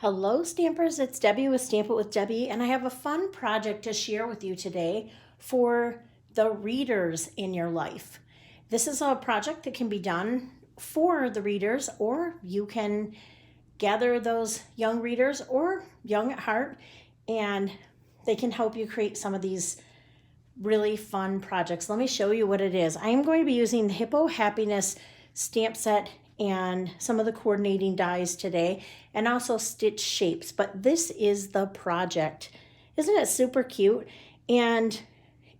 Hello Stampers, it's Debbie with Stamp It with Debbie, and I have a fun project to share with you today for the readers in your life. This is a project that can be done for the readers, or you can gather those young readers or young at heart, and they can help you create some of these really fun projects. Let me show you what it is. I am going to be using the Hippo Happiness stamp set and some of the coordinating dies today, and also stitch shapes. But this is the project. Isn't it super cute? And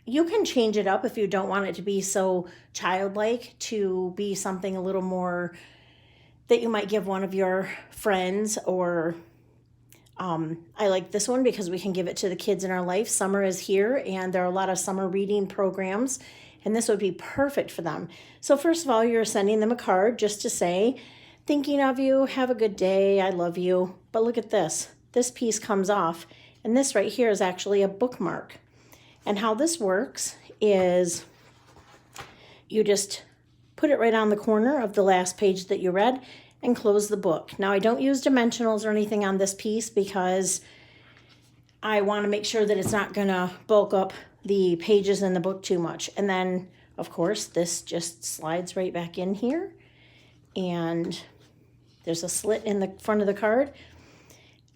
you can change it up if you don't want it to be so childlike, to be something a little more that you might give one of your friends. Or I like this one because we can give it to the kids in our life. Summer is here and there are a lot of summer reading programs, and this would be perfect for them. So first of all, you're sending them a card just to say, thinking of you, have a good day, I love you. But look at this. This piece comes off, and this right here is actually a bookmark. And how this works is you just put it right on the corner of the last page that you read and close the book. Now, I don't use dimensionals or anything on this piece because I want to make sure that it's not going to bulk up the pages in the book too much. And then, of course, this just slides right back in here. And there's a slit in the front of the card.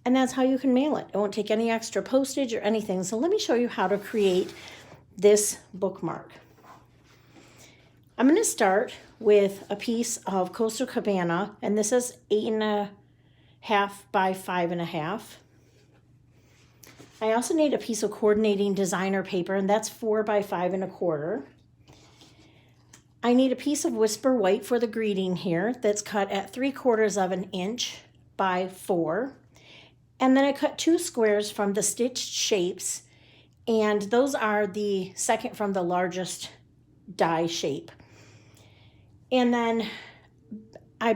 And that's how you can mail it. It won't take any extra postage or anything. So let me show you how to create this bookmark. I'm going to start with a piece of Coastal Cabana, and this is 8.5 by 5.5. I also need a piece of coordinating designer paper, and that's 4 by 5.25. I need a piece of Whisper White for the greeting here that's cut at 3/4 of an inch by 4. And then I cut 2 squares from the stitched shapes, and those are the second from the largest die shape. And then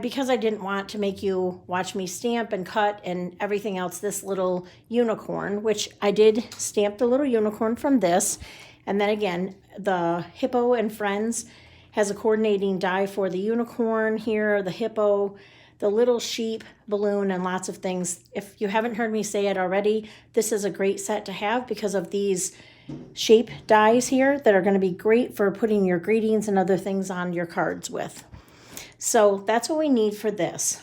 because I didn't want to make you watch me stamp and cut and everything else, this little unicorn, which I did stamp the little unicorn from this. And then again, the Hippo and Friends has a coordinating die for the unicorn here, the hippo, the little sheep, balloon, and lots of things. If you haven't heard me say it already, this is a great set to have because of these shape dies here that are going to be great for putting your greetings and other things on your cards with. So that's what we need for this.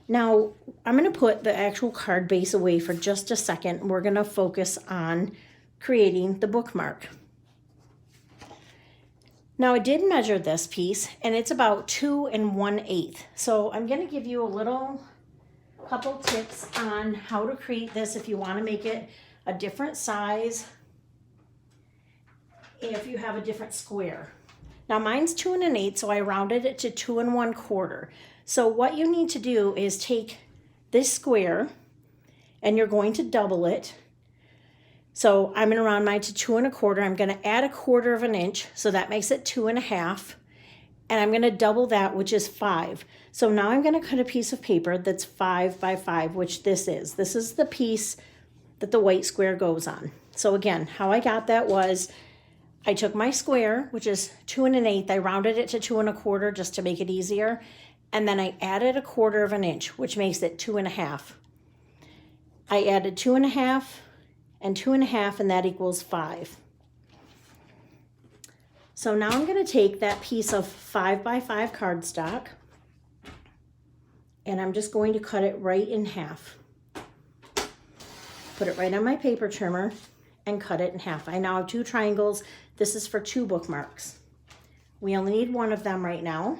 Now, I'm going to put the actual card base away for just a second. We're going to focus on creating the bookmark. Now, I did measure this piece, and it's about 2 1/8. So I'm going to give you a couple tips on how to create this if you want to make it a different size, if you have a different square. Now mine's 2 1/8, so I rounded it to 2 1/4. So what you need to do is take this square and you're going to double it. So I'm going to round mine to 2 1/4. I'm going to add 1/4 of an inch, so that makes it 2 1/2. And I'm going to double that, which is 5. So now I'm going to cut a piece of paper that's 5 by 5, which this is. This is the piece that the white square goes on. So again, how I got that was I took my square, which is 2 1/8. I rounded it to 2 1/4 just to make it easier. And then I added 1/4 of an inch, which makes it 2 1/2. I added 2 1/2 and 2 1/2, and that equals 5. So now I'm going to take that piece of 5 by 5 cardstock, and I'm just going to cut it right in half. Put it right on my paper trimmer and cut it in half. I now have 2 triangles. This is for 2 bookmarks. We only need 1 of them right now.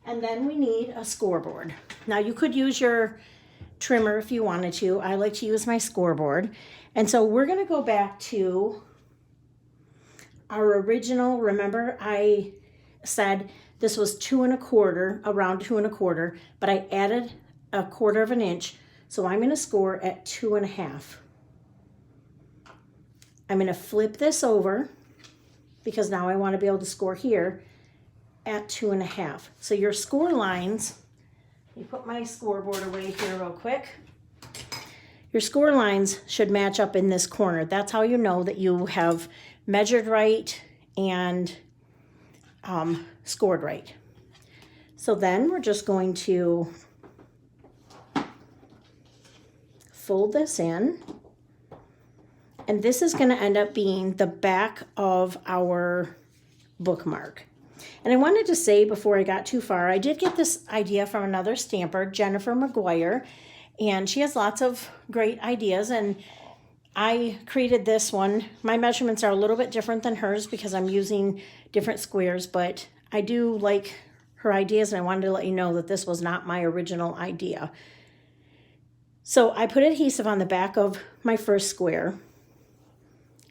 And then we need a scoreboard. Now you could use your trimmer if you wanted to. I like to use my scoreboard. And so we're going to go back to our original. Remember, I said this was 2 1/4, around 2 1/4, but I added 1/4 of an inch. So I'm going to score at 2 1/2. I'm going to flip this over because now I want to be able to score here at 2 1/2. So your score lines, let me put my scoreboard away here real quick. Your score lines should match up in this corner. That's how you know that you have measured right and scored right. So then we're just going to fold this in, and this is going to end up being the back of our bookmark. And I wanted to say before I got too far, I did get this idea from another stamper, Jennifer McGuire, and she has lots of great ideas, and I created this one. My measurements are a little bit different than hers because I'm using different squares, but I do like her ideas, and I wanted to let you know that this was not my original idea. So I put adhesive on the back of my first square,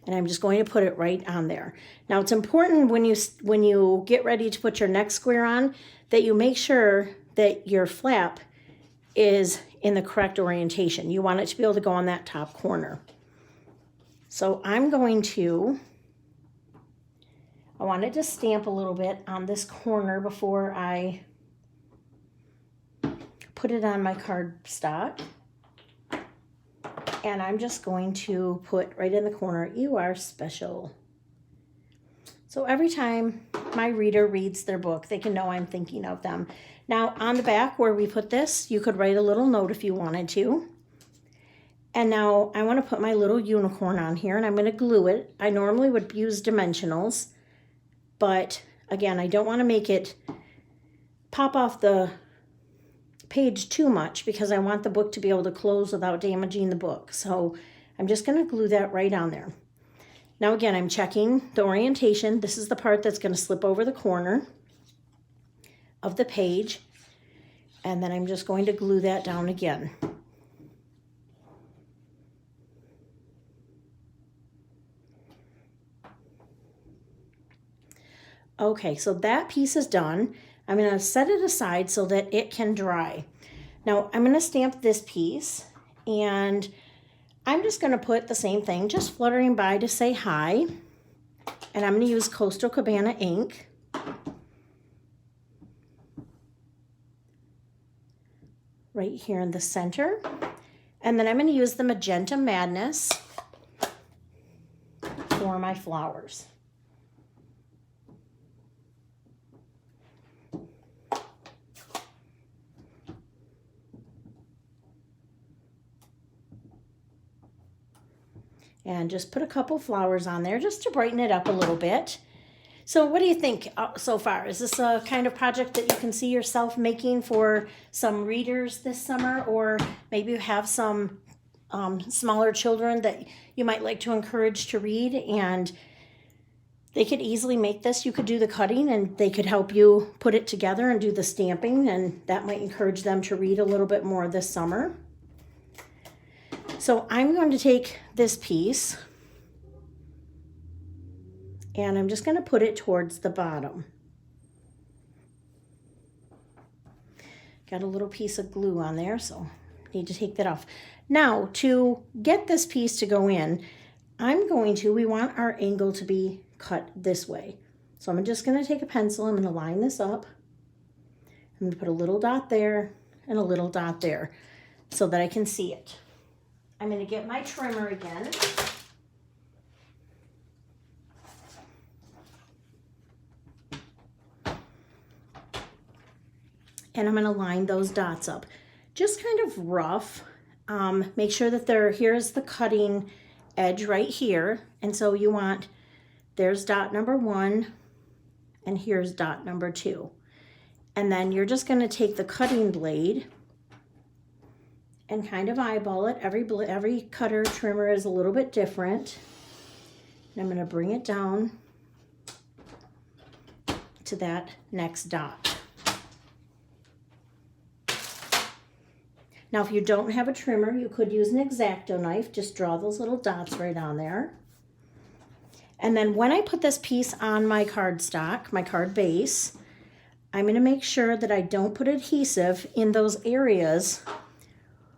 and I'm just going to put it right on there. Now it's important when you get ready to put your next square on that you make sure that your flap is in the correct orientation. You want it to be able to go on that top corner. So I wanted to stamp a little bit on this corner before I put it on my cardstock. And I'm just going to put right in the corner, "You are special." So every time my reader reads their book, they can know I'm thinking of them. Now on the back where we put this, you could write a little note if you wanted to. And now I want to put my little unicorn on here, and I'm going to glue it. I normally would use dimensionals, but again, I don't want to make it pop off the page too much because I want the book to be able to close without damaging the book. So I'm just going to glue that right on there. Now again, I'm checking the orientation. This is the part that's going to slip over the corner of the page. And then I'm just going to glue that down again. Okay, so that piece is done. I'm going to set it aside so that it can dry. Now I'm going to stamp this piece, and I'm just going to put the same thing, just fluttering by to say hi. And I'm going to use Coastal Cabana ink. Right here in the center. And then I'm going to use the Magenta Madness for my flowers. And just put a couple flowers on there just to brighten it up a little bit. So what do you think so far? Is this a kind of project that you can see yourself making for some readers this summer? Or maybe you have some smaller children that you might like to encourage to read, and they could easily make this. You could do the cutting and they could help you put it together and do the stamping, and that might encourage them to read a little bit more this summer. So I'm going to take this piece and I'm just going to put it towards the bottom. Got a little piece of glue on there, so need to take that off. Now to get this piece to go in, we want our angle to be cut this way. So I'm just going to take a pencil, I'm going to line this up. I'm going to put a little dot there and a little dot there so that I can see it. I'm going to get my trimmer again. And I'm going to line those dots up. Just kind of rough. Make sure that here's the cutting edge right here. And so you want, there's dot number 1 and here's dot number 2. And then you're just going to take the cutting blade and kind of eyeball it. Every cutter trimmer is a little bit different. And I'm going to bring it down to that next dot. Now, if you don't have a trimmer, you could use an X-Acto knife. Just draw those little dots right on there. And then when I put this piece on my cardstock, my card base, I'm going to make sure that I don't put adhesive in those areas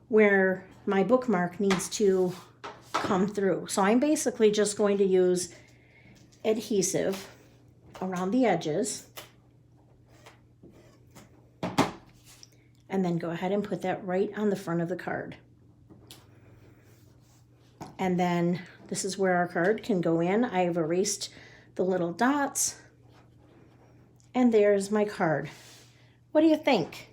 where my bookmark needs to come through. So I'm basically just going to use adhesive around the edges and then go ahead and put that right on the front of the card. And then this is where our card can go in. I've erased the little dots, and there's my card. What do you think?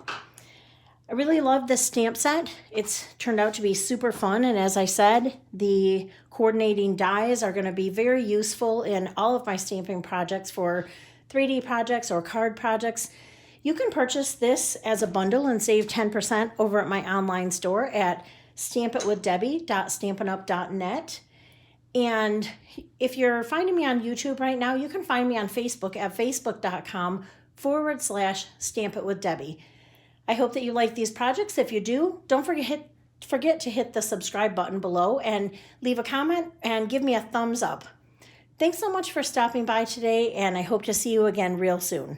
I really love this stamp set. It's turned out to be super fun, and as I said, the coordinating dies are going to be very useful in all of my stamping projects for 3D projects or card projects. You can purchase this as a bundle and save 10% over at my online store at stampitwithdebbie.stampinup.net. And if you're finding me on YouTube right now, you can find me on Facebook at facebook.com/stampitwithdebbie. I hope that you like these projects. If you do, don't forget to hit the subscribe button below and leave a comment and give me a thumbs up. Thanks so much for stopping by today, and I hope to see you again real soon.